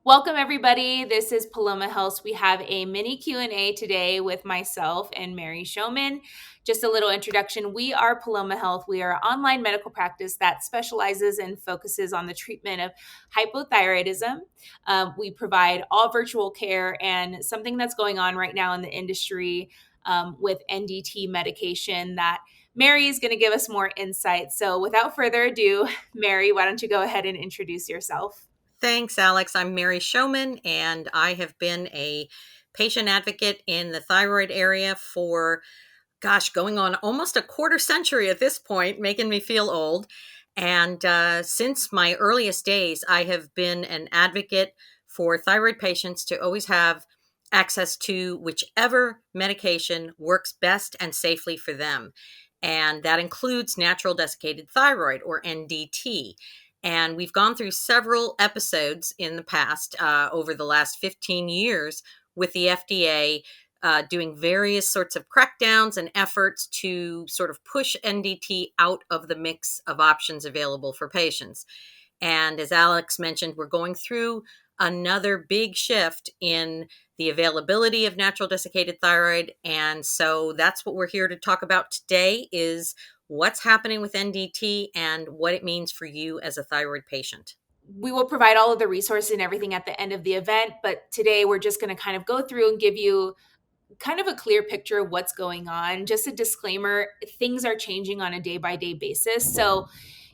Welcome everybody. This is Paloma Health. We have a mini Q&A today with myself and Mary Shomon. Just a little introduction. We are Paloma Health. We are an online medical practice that specializes and focuses on the treatment of hypothyroidism. We provide all virtual care, and something that's going on right now in the industry with NDT medication that Mary is going to give us more insight. So without further ado, Mary, why don't you go ahead and introduce yourself? Thanks, Alex. I'm Mary Shomon, and I have been a patient advocate in the thyroid area for, going on almost a quarter century at this point, making me feel old. And since my earliest days, I have been an advocate for thyroid patients to always have access to whichever medication works best and safely for them. And that includes natural desiccated thyroid, or NDT. And we've gone through several episodes in the past, over the last 15 years, with the FDA doing various sorts of crackdowns and efforts to sort of push NDT out of the mix of options available for patients. And as Alex mentioned, we're going through another big shift in the availability of natural desiccated thyroid. And so that's what we're here to talk about today, is what's happening with NDT and what it means for you as a thyroid patient. We will provide all of the resources and everything at the end of the event, but today we're just going to kind of go through and give you kind of a clear picture of what's going on. Just a disclaimer, things are changing on a day-by-day basis. So,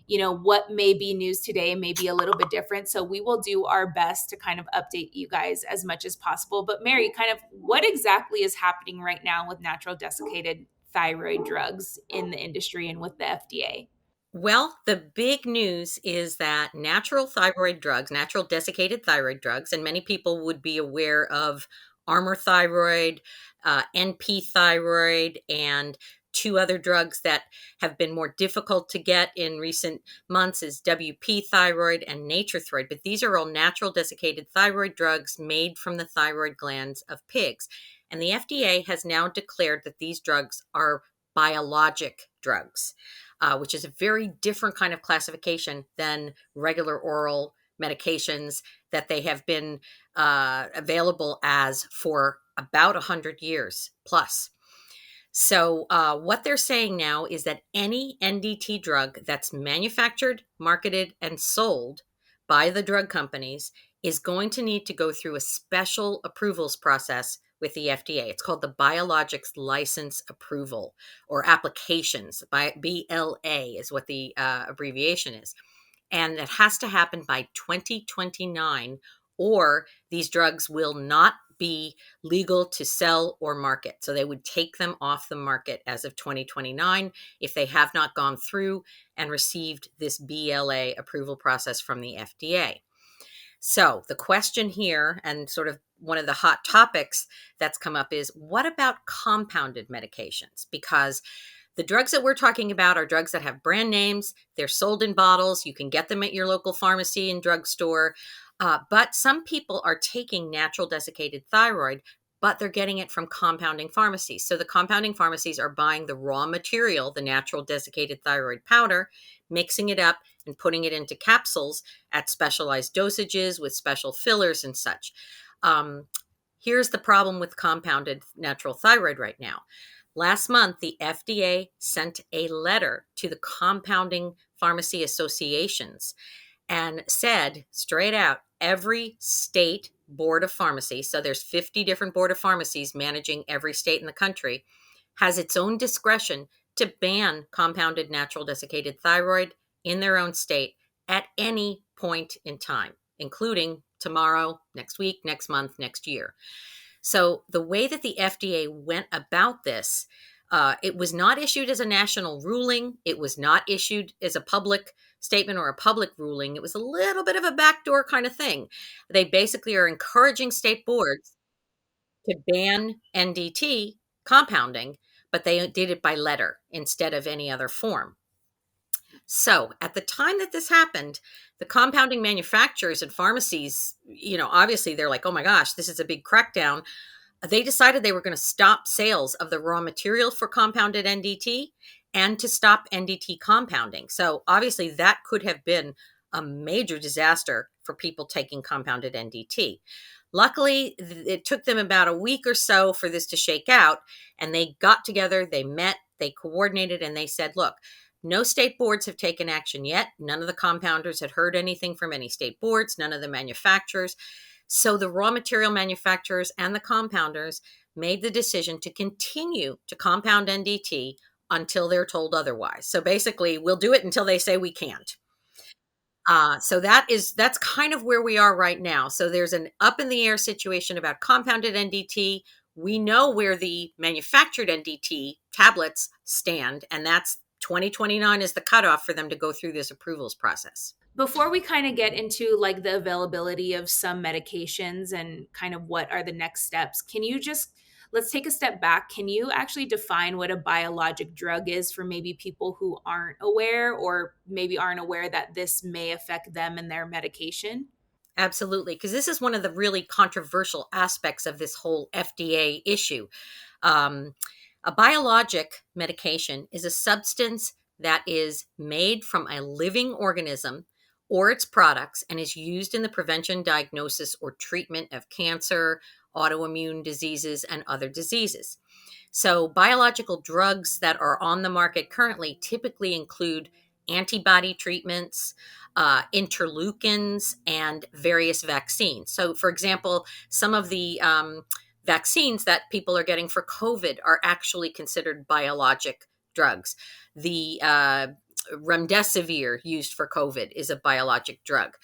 what may be news today may be a little bit different. So we will do our best to kind of update you guys as much as possible. But Mary, kind of what exactly is happening right now with natural desiccated thyroid drugs in the industry and with the FDA? Well, the big news is that natural thyroid drugs, natural desiccated thyroid drugs, and many people would be aware of Armour thyroid, NP thyroid, and two other drugs that have been more difficult to get in recent months is WP thyroid and Nature thyroid. But these are all natural desiccated thyroid drugs made from the thyroid glands of pigs. And the FDA has now declared that these drugs are biologic drugs, which is a very different kind of classification than regular oral medications that they have been available as for about 100 years plus. So what they're saying now is that any NDT drug that's manufactured, marketed, and sold by the drug companies is going to need to go through a special approvals process with the FDA. It's called the Biologics License Approval, or applications. By BLA is what the abbreviation is. And it has to happen by 2029, or these drugs will not be legal to sell or market. So they would take them off the market as of 2029 if they have not gone through and received this BLA approval process from the FDA. So the question here, and sort of one of the hot topics that's come up, is what about compounded medications? Because the drugs that we're talking about are drugs that have brand names. They're sold in bottles. You can get them at your local pharmacy and drugstore. But some people are taking natural desiccated thyroid, but they're getting it from compounding pharmacies. So the compounding pharmacies are buying the raw material, the natural desiccated thyroid powder, mixing it up and putting it into capsules at specialized dosages with special fillers and such. Here's the problem with compounded natural thyroid right now. Last month, the FDA sent a letter to the compounding pharmacy associations and said straight out, every state board of pharmacy, so there's 50 different board of pharmacies managing every state in the country, has its own discretion to ban compounded natural desiccated thyroid in their own state at any point in time, including tomorrow, next week, next month, next year. So the way that the FDA went about this, it was not issued as a national ruling. It was not issued as a public statement or a public ruling. It was a little bit of a backdoor kind of thing. They basically are encouraging state boards to ban NDT compounding, but they did it by letter instead of any other form. So at the time that this happened, the compounding manufacturers and pharmacies, obviously they're like, oh my gosh, this is a big crackdown. They decided they were going to stop sales of the raw material for compounded NDT and to stop NDT compounding. So obviously that could have been a major disaster for people taking compounded NDT. Luckily, it took them about a week or so for this to shake out, and they got together, they met, they coordinated, and they said, look, no state boards have taken action yet. None of the compounders had heard anything from any state boards, none of the manufacturers. So the raw material manufacturers and the compounders made the decision to continue to compound NDT until they're told otherwise. So basically, we'll do it until they say we can't. So that's kind of where we are right now. So there's an up in the air situation about compounded NDT. We know where the manufactured NDT tablets stand, and that's 2029 is the cutoff for them to go through this approvals process. Before we kind of get into like the availability of some medications and kind of what are the next steps, can you just let's take a step back. Can you actually define what a biologic drug is for maybe people who aren't aware or maybe aren't aware that this may affect them and their medication? Absolutely, because this is one of the really controversial aspects of this whole FDA issue. Um, a biologic medication is a substance that is made from a living organism or its products and is used in the prevention, diagnosis, or treatment of cancer, autoimmune diseases, and other diseases. So, biological drugs that are on the market currently typically include antibody treatments, interleukins, and various vaccines. So, for example, some of the vaccines that people are getting for COVID are actually considered biologic drugs. The remdesivir used for COVID is a biologic drug.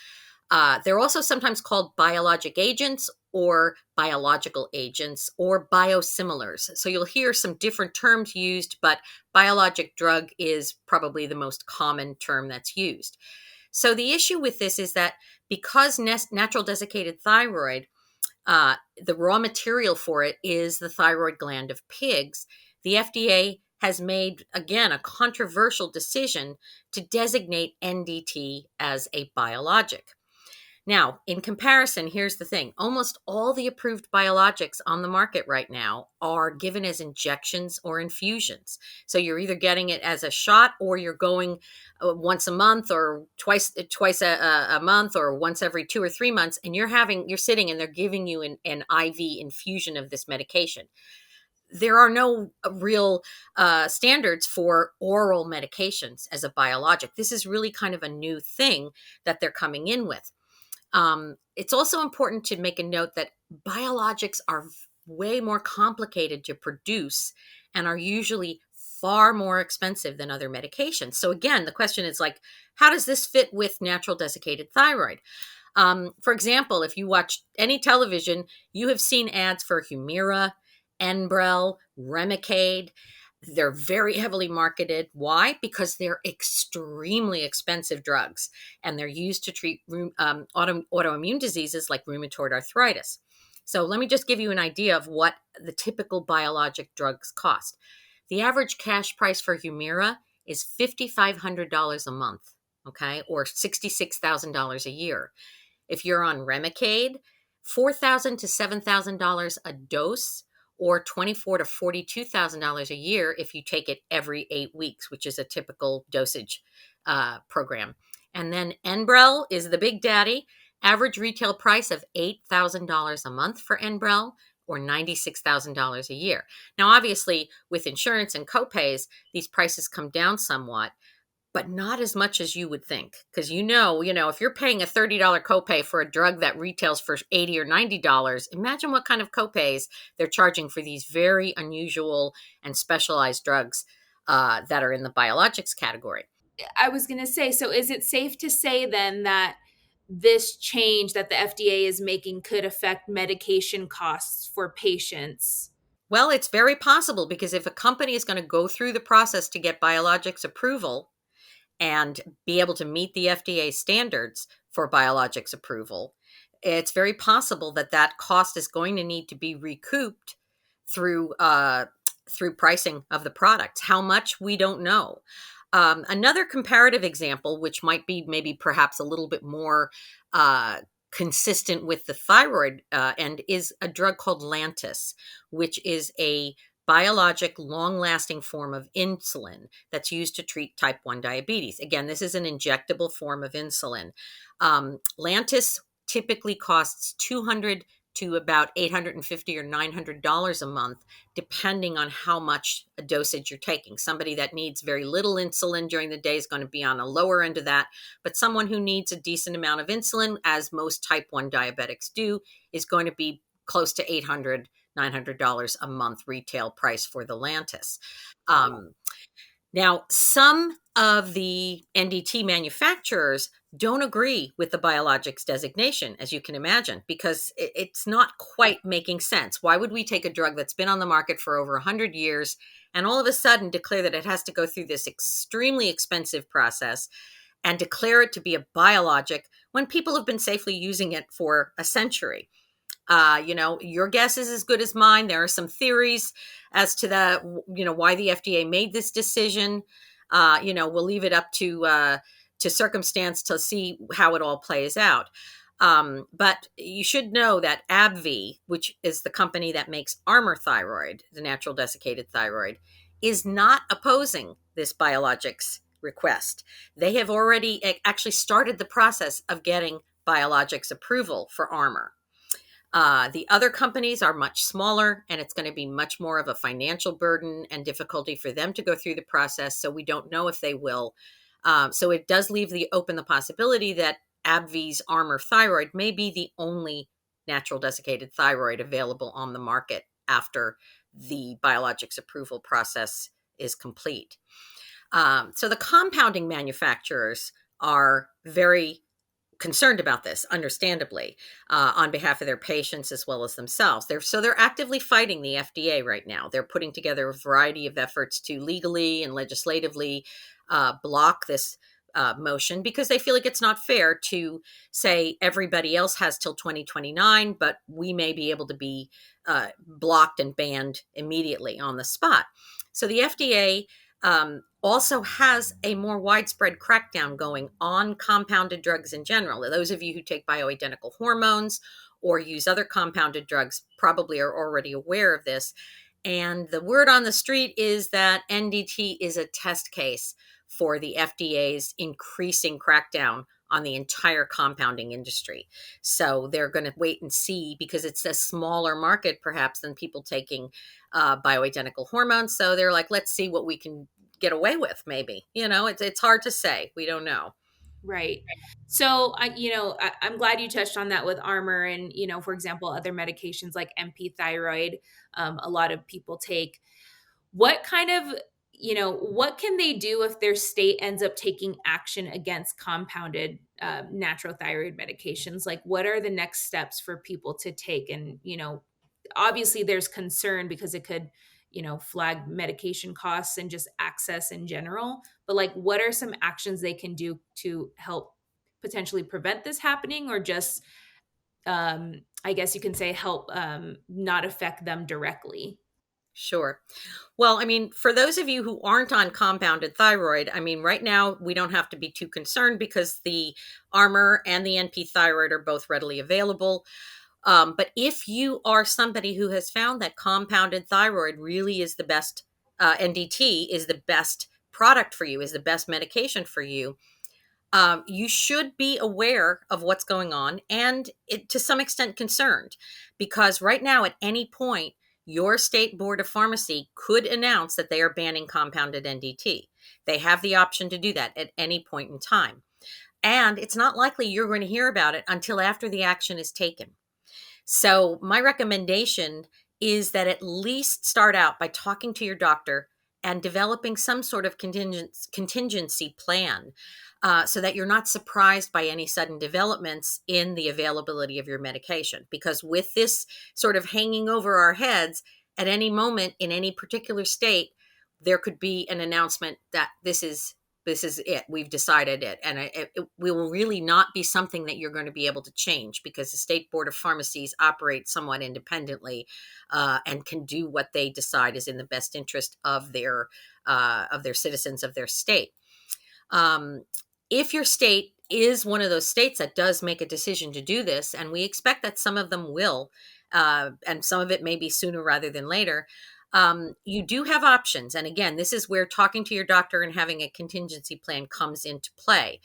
They're also sometimes called biologic agents or biological agents or biosimilars. So you'll hear some different terms used, but biologic drug is probably the most common term that's used. So the issue with this is that because natural desiccated thyroid, the raw material for it is the thyroid gland of pigs, the FDA has made, again, a controversial decision to designate NDT as a biologic. Now, in comparison, here's the thing. Almost all the approved biologics on the market right now are given as injections or infusions. So you're either getting it as a shot or you're going once a month or twice a month or once every 2 or 3 months, and you're sitting and they're giving you an IV infusion of this medication. There are no real standards for oral medications as a biologic. This is really kind of a new thing that they're coming in with. It's also important to make a note that biologics are way more complicated to produce and are usually far more expensive than other medications. So again, the question is like, how does this fit with natural desiccated thyroid? For example, if you watch any television, you have seen ads for Humira, Enbrel, Remicade. They're very heavily marketed. Why? Because they're extremely expensive drugs and they're used to treat autoimmune diseases like rheumatoid arthritis. So let me just give you an idea of what the typical biologic drugs cost. The average cash price for Humira is $5,500 a month, okay, or $66,000 a year. If you're on Remicade, $4,000 to $7,000 a dose, or $24,000 to $42,000 a year if you take it every 8 weeks, which is a typical dosage program. And then Enbrel is the big daddy. Average retail price of $8,000 a month for Enbrel, or $96,000 a year. Now, obviously, with insurance and copays, these prices come down somewhat, but not as much as you would think. Because if you're paying a $30 copay for a drug that retails for $80 or $90, imagine what kind of copays they're charging for these very unusual and specialized drugs that are in the biologics category. I was going to say, so is it safe to say then that this change that the FDA is making could affect medication costs for patients? Well, it's very possible because if a company is going to go through the process to get biologics approval, and be able to meet the FDA standards for biologics approval, it's very possible that that cost is going to need to be recouped through pricing of the products. How much, we don't know. Another comparative example, which might be maybe perhaps a little bit more consistent with the thyroid end, is a drug called Lantus, which is a biologic, long-lasting form of insulin that's used to treat type 1 diabetes. Again, this is an injectable form of insulin. Lantus typically costs 200 to about $850 or $900 a month, depending on how much a dosage you're taking. Somebody that needs very little insulin during the day is going to be on a lower end of that, but someone who needs a decent amount of insulin, as most type 1 diabetics do, is going to be close to $800, $900 a month retail price for the Lantus. Now, some of the NDT manufacturers don't agree with the biologics designation, as you can imagine, because it's not quite making sense. Why would we take a drug that's been on the market for over 100 years and all of a sudden declare that it has to go through this extremely expensive process and declare it to be a biologic when people have been safely using it for a century? Your guess is as good as mine. There are some theories as to why the FDA made this decision. We'll leave it up to circumstance to see how it all plays out. But you should know that AbbVie, which is the company that makes Armour Thyroid, the natural desiccated thyroid, is not opposing this biologics request. They have already actually started the process of getting biologics approval for Armour. The other companies are much smaller, and it's going to be much more of a financial burden and difficulty for them to go through the process. So we don't know if they will. So it does leave the possibility that AbbVie's Armour Thyroid may be the only natural desiccated thyroid available on the market after the biologics approval process is complete. So the compounding manufacturers are very concerned about this, understandably, on behalf of their patients as well as themselves. They're actively fighting the FDA right now. They're putting together a variety of efforts to legally and legislatively block this motion, because they feel like it's not fair to say everybody else has till 2029, but we may be able to be blocked and banned immediately on the spot. So the FDA also has a more widespread crackdown going on compounded drugs in general. Those of you who take bioidentical hormones or use other compounded drugs probably are already aware of this. And the word on the street is that NDT is a test case for the FDA's increasing crackdown on the entire compounding industry. So they're going to wait and see, because it's a smaller market perhaps than people taking bioidentical hormones. So they're like, let's see what we can get away with, maybe. It's hard to say. We don't know. Right. So I'm glad you touched on that with Armour and, for example, other medications like MP thyroid. A lot of people take. What kind of, what can they do if their state ends up taking action against compounded natural thyroid medications? Like, what are the next steps for people to take? And, obviously there's concern because it could, flag medication costs and just access in general. But like, what are some actions they can do to help potentially prevent this happening, or just, I guess you can say, help not affect them directly? Sure. Well, I mean, for those of you who aren't on compounded thyroid, I mean, right now we don't have to be too concerned because the Armour and the NP thyroid are both readily available. But if you are somebody who has found that compounded thyroid really is the best, NDT is the best product for you, is the best medication for you, you should be aware of what's going on and to some extent concerned, because right now at any point, your state board of pharmacy could announce that they are banning compounded NDT. They have the option to do that at any point in time. And it's not likely you're going to hear about it until after the action is taken. So my recommendation is that at least start out by talking to your doctor and developing some sort of contingency plan, so that you're not surprised by any sudden developments in the availability of your medication. Because with this sort of hanging over our heads, at any moment in any particular state, there could be an announcement that this is it. We've decided it. And it will really not be something that you're going to be able to change, because the State Board of Pharmacies operate somewhat independently, and can do what they decide is in the best interest of their citizens of their state. If your state is one of those states that does make a decision to do this, and we expect that some of them will, and some of it may be sooner rather than later, You do have options. And again, this is where talking to your doctor and having a contingency plan comes into play.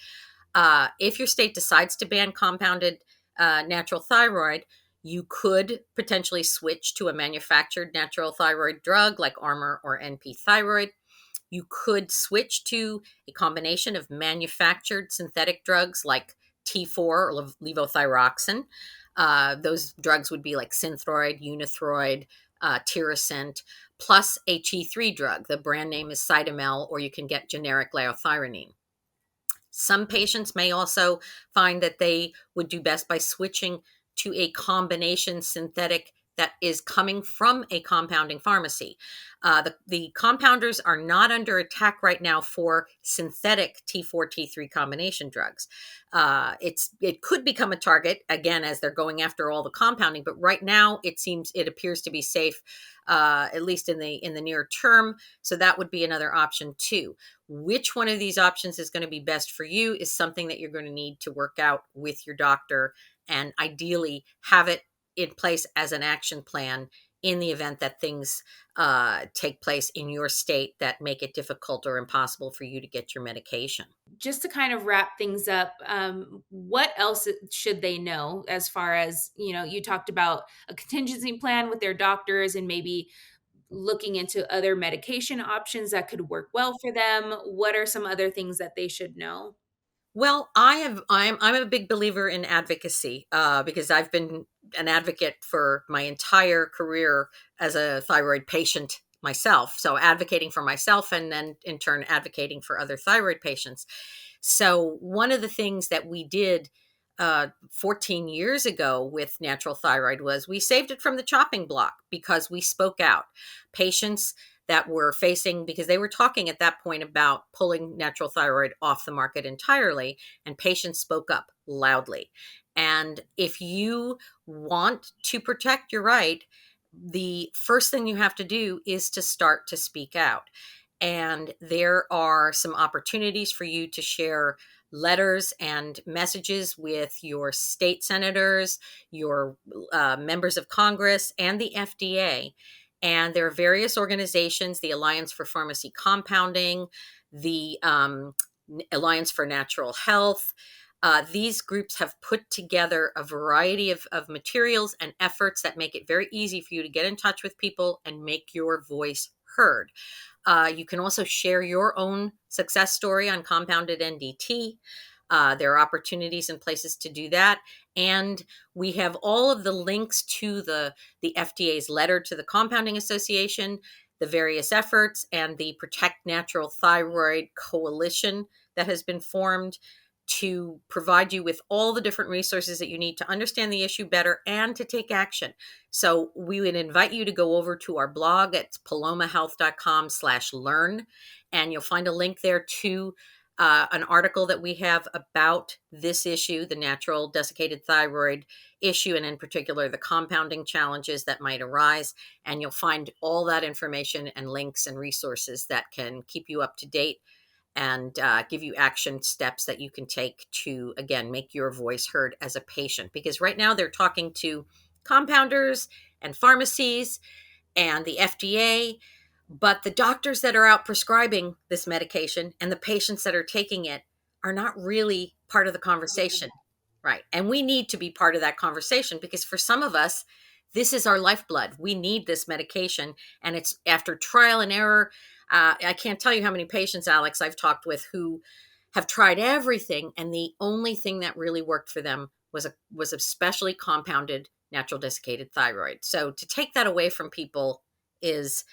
If your state decides to ban compounded natural thyroid, you could potentially switch to a manufactured natural thyroid drug like Armor or NP thyroid. You could switch to a combination of manufactured synthetic drugs like T4 or levothyroxine. Those drugs would be like Synthroid, Unithroid, Tirosint, plus a T3 drug. The brand name is Cytomel, or you can get generic liothyronine. Some patients may also find that they would do best by switching to a combination synthetic that is coming from a compounding pharmacy. The compounders are not under attack right now for synthetic T4, T3 combination drugs. It could become a target again as they're going after all the compounding, but right now it appears to be safe, at least in the near term. So that would be another option too. Which one of these options is going to be best for you is something that you're going to need to work out with your doctor, and ideally have it in place as an action plan in the event that things take place in your state that make it difficult or impossible for you to get your medication. Just to kind of wrap things up, what else should they know as far as, you talked about a contingency plan with their doctors and maybe looking into other medication options that could work well for them. What are some other things that they should know? Well, I'm a big believer in advocacy because I've been an advocate for my entire career as a thyroid patient myself. So advocating for myself and then in turn advocating for other thyroid patients. So one of the things that we did 14 years ago with natural thyroid was we saved it from the chopping block because we spoke out. Patients that were facing, because they were talking at that point about pulling natural thyroid off the market entirely, and patients spoke up loudly. And if you want to protect your right, the first thing you have to do is to start to speak out. And there are some opportunities for you to share letters and messages with your state senators, your members of Congress, and the FDA. And there are various organizations, the Alliance for Pharmacy Compounding, the Alliance for Natural Health. These groups have put together a variety of materials and efforts that make it very easy for you to get in touch with people and make your voice heard. You can also share your own success story on compounded NDT. There are opportunities and places to do that. And we have all of the links to the FDA's letter to the Compounding Association, the various efforts, and the Protect Natural Thyroid Coalition that has been formed to provide you with all the different resources that you need to understand the issue better and to take action. So we would invite you to go over to our blog at palomahealth.com/learn, and you'll find a link there to an article that we have about this issue, the natural desiccated thyroid issue, and in particular, the compounding challenges that might arise. And you'll find all that information and links and resources that can keep you up to date and give you action steps that you can take to, again, make your voice heard as a patient. Because right now they're talking to compounders and pharmacies and the FDA, but the doctors that are out prescribing this medication and the patients that are taking it are not really part of the conversation. Right. And we need to be part of that conversation because for some of us, this is our lifeblood. We need this medication. And it's after trial and error. I can't tell you how many patients, Alex, I've talked with who have tried everything. And the only thing that really worked for them was a specially compounded natural desiccated thyroid. So to take that away from people is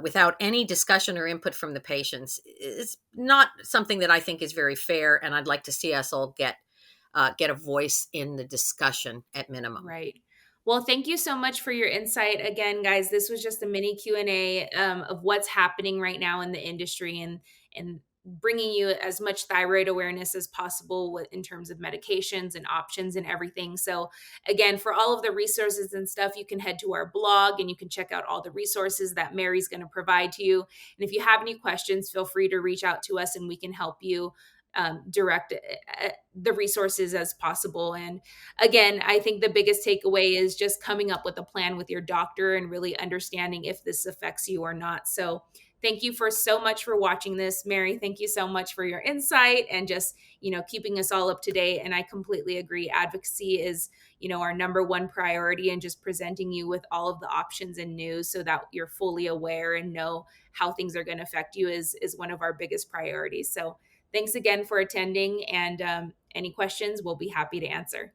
without any discussion or input from the patients is not something that I think is very fair. And I'd like to see us all get a voice in the discussion at minimum. Right. Well, thank you so much for your insight. Again, guys, this was just a mini Q&A of what's happening right now in the industry and bringing you as much thyroid awareness as possible in terms of medications and options and everything. So again, for all of the resources and stuff, you can head to our blog and you can check out all the resources that Mary's going to provide to you. And if you have any questions, feel free to reach out to us and we can help you direct the resources as possible. And again, I think the biggest takeaway is just coming up with a plan with your doctor and really understanding if this affects you or not. So thank you for so much for watching this, Mary. Thank you so much for your insight and just, keeping us all up to date. And I completely agree. Advocacy is, our number one priority, and just presenting you with all of the options and news so that you're fully aware and know how things are going to affect you is one of our biggest priorities. So thanks again for attending, and any questions we'll be happy to answer.